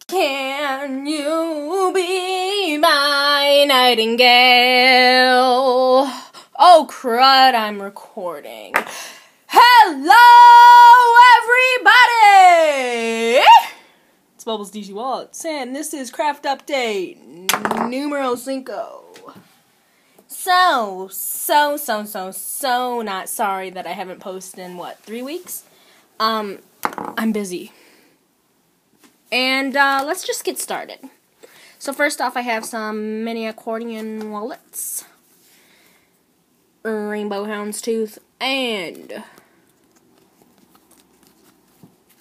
Can you be my nightingale? Oh crud, I'm recording. Hello, everybody! It's Bubbles DC Wallets, and this is Craft Update numero 5. So not sorry that I haven't posted in, 3 weeks? I'm busy. And let's just get started. So first off, I have some mini accordion wallets, rainbow houndstooth, and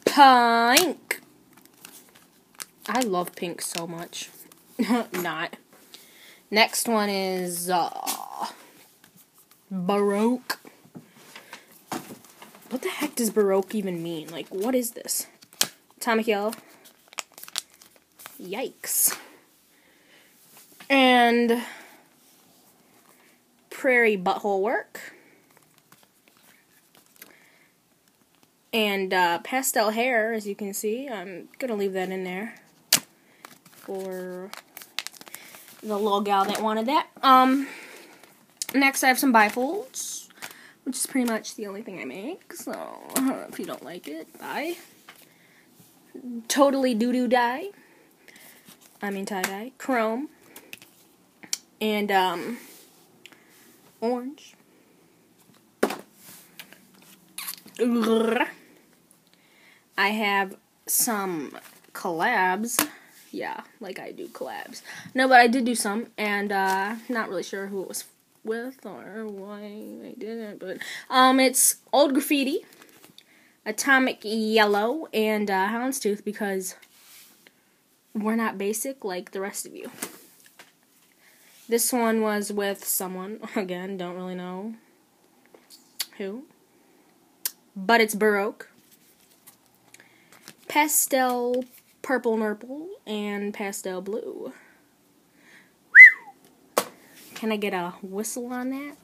pink. I love pink so much. Not. Next one is Baroque. What the heck does Baroque even mean? Like, what is this? Atomic yellow. Yikes. And prairie butthole work. And pastel hair, as you can see. I'm going to leave that in there for the little gal that wanted that. Next I have some bifolds, which is pretty much the only thing I make. So, if you don't like it, bye. Totally doo-doo dye. I mean tie-dye, chrome, and orange. I have some collabs. Yeah, like I do collabs. No, but I did do some, and not really sure who it was with or why I did it, but it's Old Graffiti, Atomic Yellow, and Houndstooth, because we're not basic like the rest of you. This one was with someone, again, don't really know who, but it's Baroque, pastel purple nurple, and pastel blue. Can I get a whistle on that?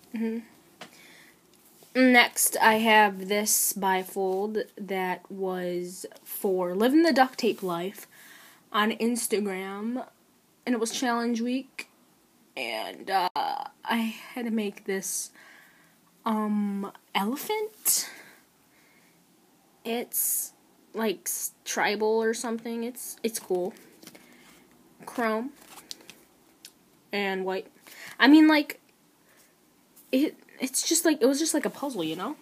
Next, I have this bifold that was for Living the Duct Tape Life on Instagram, and it was challenge week, and I had to make this elephant. It's like tribal or something. It's cool. Chrome and white. I mean, like it's just like, it was just like a puzzle, you know?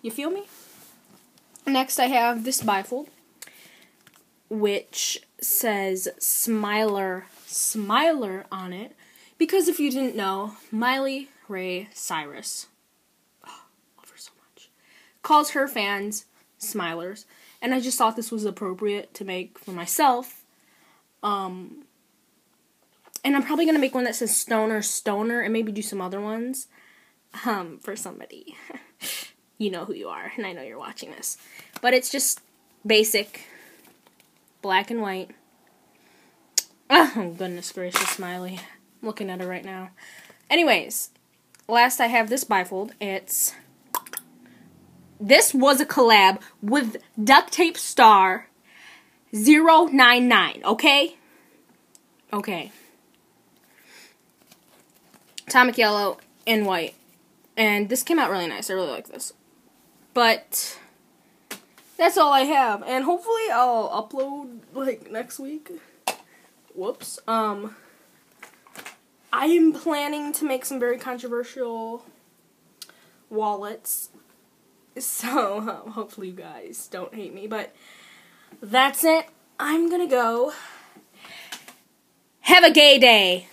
You feel me? Next I have this bifold, which says Smiler on it, because if you didn't know, Miley Ray Cyrus, love her so much, calls her fans Smilers, and I just thought this was appropriate to make for myself. And I'm probably gonna make one that says Stoner, and maybe do some other ones for somebody. You know who you are, and I know you're watching this, but it's just basic, black and white. Oh, goodness gracious, Smiley. I'm looking at her right now. Anyways, last I have this bifold. This was a collab with Duct Tape Star 099, okay? Okay. Atomic yellow and white. And this came out really nice. I really like this. But that's all I have. And hopefully I'll upload, like, next week. Whoops. I am planning to make some very controversial wallets. So, hopefully you guys don't hate me. But that's it. I'm gonna go. Have a gay day.